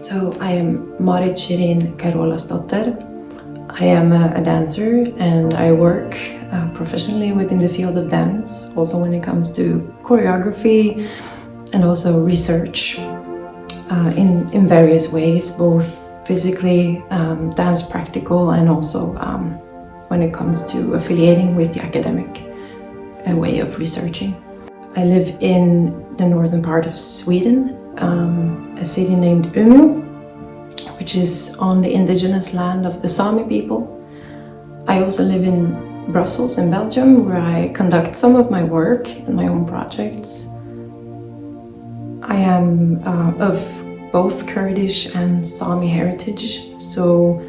So I am Marit Shirin Carolasdotter. I am a dancer and I work professionally within the field of dance, also when it comes to choreography and also research in various ways, both physically, dance practical, and also when it comes to affiliating with the academic way of researching. I live in the northern part of Sweden, a city named Umeå, which is on the indigenous land of the Sámi people. I also live in Brussels in Belgium, where I conduct some of my work and my own projects. I am of both Kurdish and Sámi heritage, so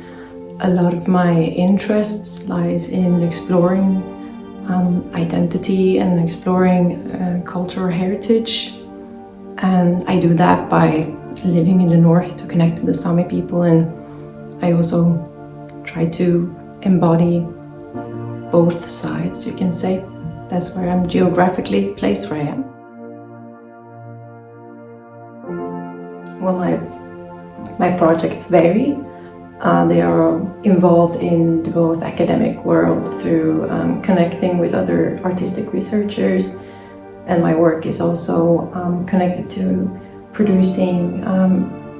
a lot of my interests lies in exploring identity and exploring cultural heritage, and I do that by living in the north to connect to the Sámi people, and I also try to embody both sides, you can say. That's where I'm geographically placed where I am. Well, my projects vary. They are involved in the both academic world through connecting with other artistic researchers, and my work is also connected to producing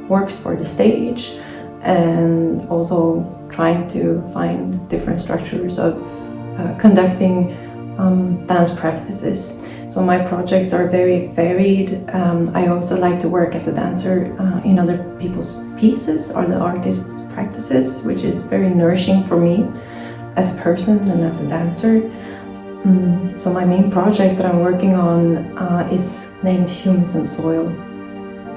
works for the stage and also trying to find different structures of conducting dance practices. So my projects are very varied. I also like to work as a dancer in other people's pieces or the artists' practices, which is very nourishing for me as a person and as a dancer. So my main project that I'm working on is named Humans and Soil,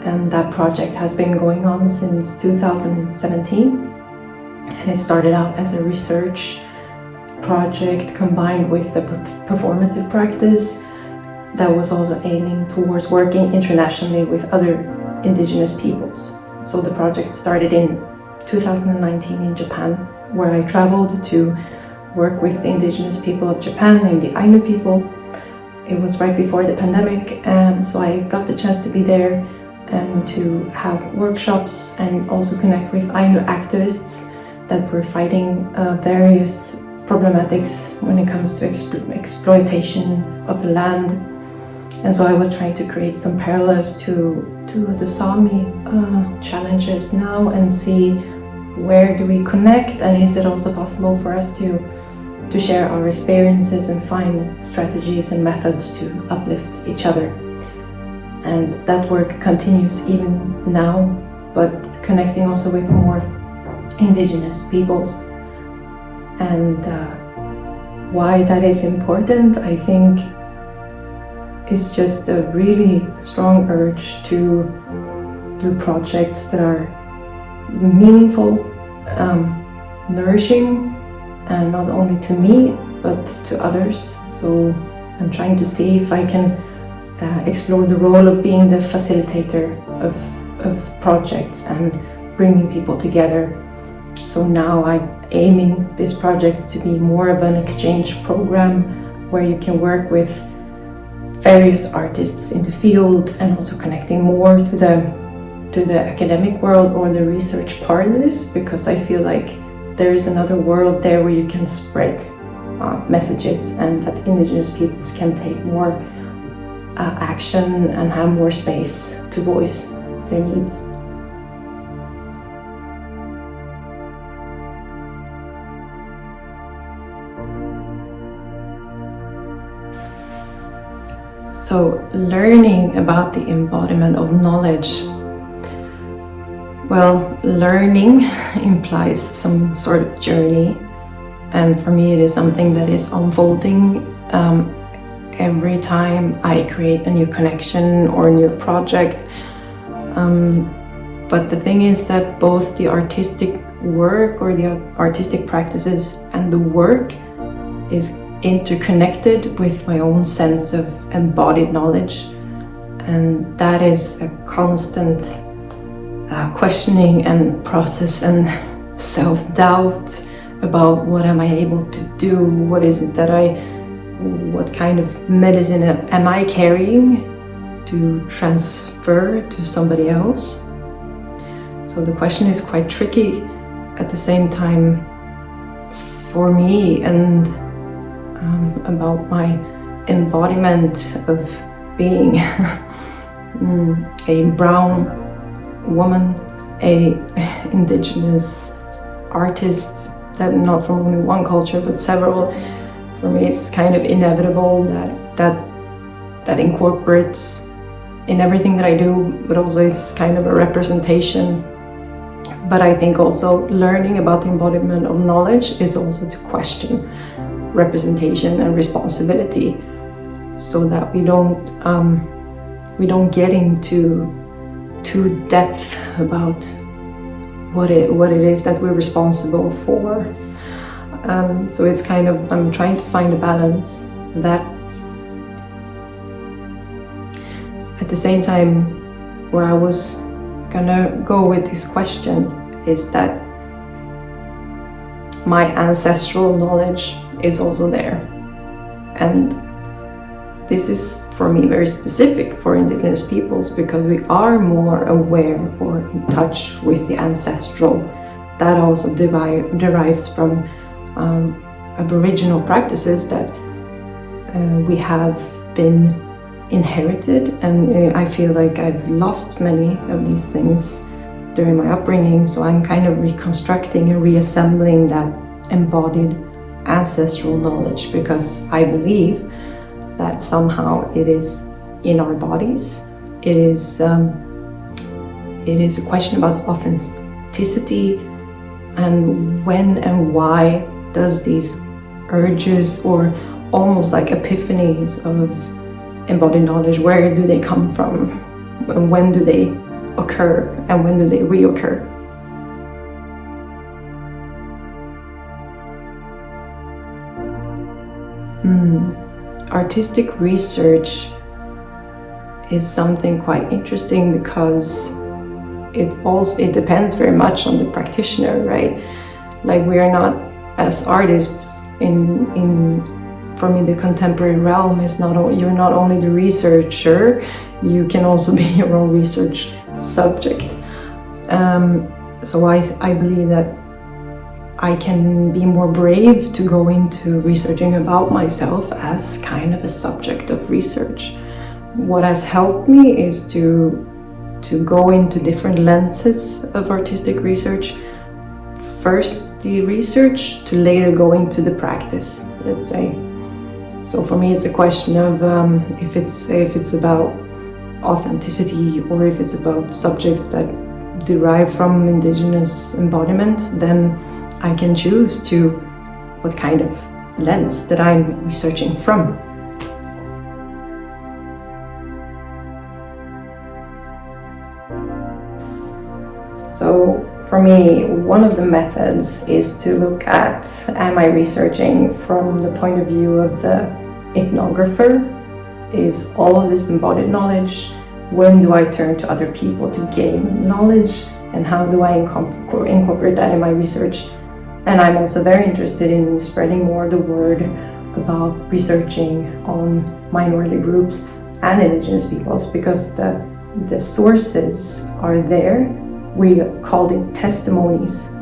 and that project has been going on since 2017, and it started out as a research project combined with a performative practice that was also aiming towards working internationally with other indigenous peoples. So the project started in 2019 in Japan, where I traveled to work with the indigenous people of Japan named the Ainu people. It was right before the pandemic, and so I got the chance to be there and to have workshops and also connect with Ainu activists that were fighting various problematics when it comes to exploitation of the land. And so I was trying to create some parallels to the Sámi challenges now and see where do we connect, and is it also possible for us to share our experiences and find strategies and methods to uplift each other. And that work continues even now, but connecting also with more indigenous peoples. And why that is important, I think, is just a really strong urge to do projects that are meaningful, nourishing, and not only to me, but to others. So I'm trying to see if I can explore the role of being the facilitator of projects and bringing people together. So now I'm aiming this project to be more of an exchange program where you can work with various artists in the field and also connecting more to the academic world or the research part of this, because I feel like there is another world there where you can spread messages and that indigenous peoples can take more action and have more space to voice their needs. So learning about the embodiment of knowledge. Well, learning implies some sort of journey, and for me it is something that is unfolding every time I create a new connection or a new project. But the thing is that both the artistic work or the artistic practices and the work is interconnected with my own sense of embodied knowledge, and that is a constant questioning and process and self-doubt about what am I able to do, what is it that what kind of medicine am I carrying to transfer to somebody else. So the question is quite tricky at the same time for me, and about my embodiment of being a brown woman, a indigenous artist, that not from only one culture but several. For me, it's kind of inevitable that incorporates in everything that I do, but also it's kind of a representation. But I think also learning about the embodiment of knowledge is also to question representation and responsibility, so that we don't get into too depth about what it is that we're responsible for. So it's kind of, I'm trying to find a balance that at the same time, where I was gonna go with this question is that my ancestral knowledge is also there, and this is for me very specific for indigenous peoples, because we are more aware or in touch with the ancestral. That also derives from Aboriginal practices that we have been inherited, and I feel like I've lost many of these things during my upbringing, so I'm kind of reconstructing and reassembling that embodied ancestral knowledge, because I believe that somehow it is in our bodies. It is a question about authenticity, and when and why does these urges or almost like epiphanies of embodied knowledge, where do they come from? When do they occur, and when do they reoccur? Artistic research is something quite interesting, because it depends very much on the practitioner, right? Like, we are not, as artists for me, the contemporary realm is you're not only the researcher, you can also be your own research subject. So I believe that I can be more brave to go into researching about myself as kind of a subject of research. What has helped me is to go into different lenses of artistic research. First the research, to later go into the practice, let's say. So for me, it's a question of if it's about authenticity, or if it's about subjects that derive from indigenous embodiment, then I can choose to what kind of lens that I'm researching from. So for me, one of the methods is to look at, am I researching from the point of view of the ethnographer? Is all of this embodied knowledge? When do I turn to other people to gain knowledge? And how do I incorporate that in my research? And I'm also very interested in spreading more the word about researching on minority groups and indigenous peoples, because the sources are there. We called it testimonies,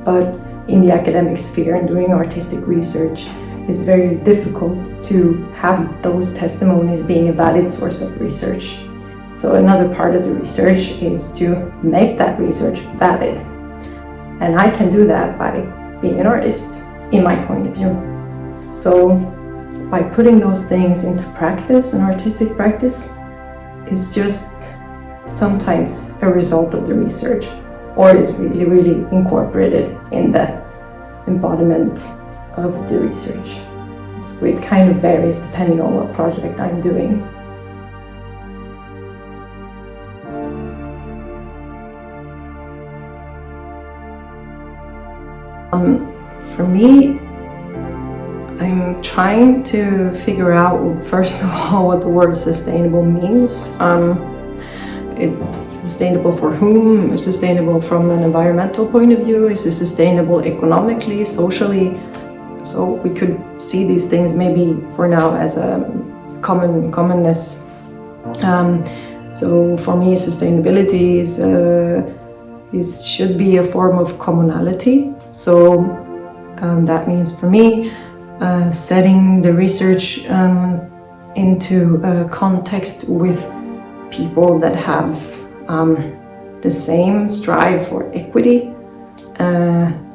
but in the academic sphere and doing artistic research, it's very difficult to have those testimonies being a valid source of research. So another part of the research is to make that research valid. And I can do that by being an artist, in my point of view. So by putting those things into practice, an artistic practice is just sometimes a result of the research, or is really, really incorporated in the embodiment of the research. So it kind of varies depending on what project I'm doing. For me, I'm trying to figure out, first of all, what the word sustainable means. It's sustainable for whom? Sustainable from an environmental point of view? Is it sustainable economically, socially? So we could see these things maybe for now as a commonness. So for me, sustainability should be a form of commonality. So that means for me, setting the research into a context with people that have the same strive for equity.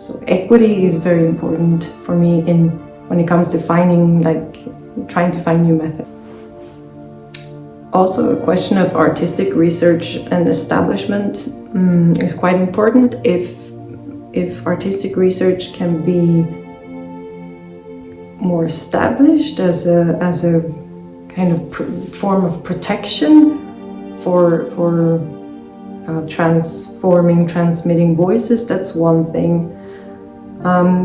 So equity is very important for me when it comes to trying to find new methods. Also, a question of artistic research and establishment is quite important. If artistic research can be more established as a kind of form of protection for transmitting voices, that's one thing.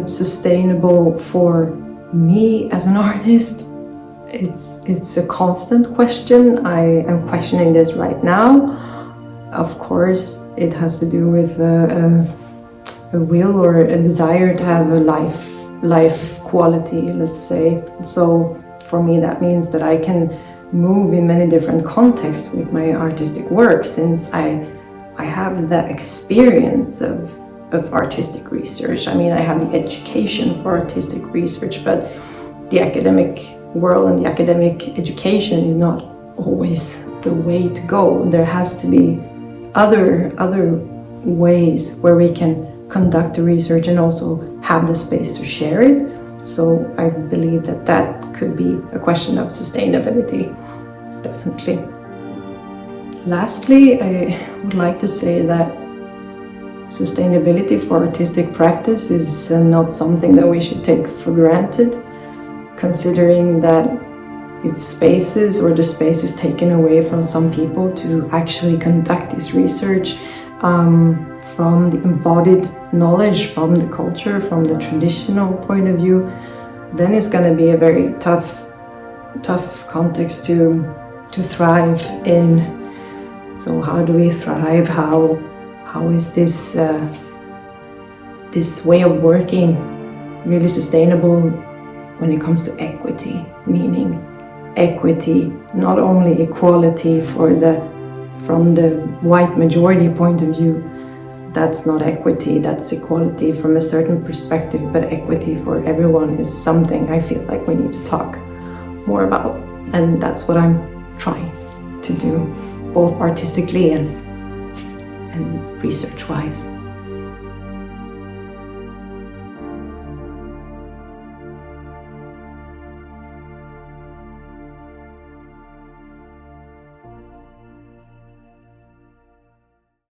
Sustainable for me as an artist, it's a constant question. I am questioning this right now. Of course, it has to do with a will or a desire to have a life quality, let's say. So for me, that means that I can move in many different contexts with my artistic work, since I have the experience of artistic research. I mean, I have the education for artistic research, but the academic world and the academic education is not always the way to go. There has to be other ways where we can conduct the research and also have the space to share it. So I believe that could be a question of sustainability, definitely. Lastly, I would like to say that sustainability for artistic practice is not something that we should take for granted, considering that if spaces or the space is taken away from some people to actually conduct this research from the embodied knowledge, from the culture, from the traditional point of view, then it's going to be a very tough context to thrive in. So how do we thrive? How is this way of working really sustainable when it comes to equity? Meaning equity, not only equality from the white majority point of view. That's not equity, that's equality from a certain perspective, but equity for everyone is something I feel like we need to talk more about. And that's what I'm trying to do, both artistically and research-wise.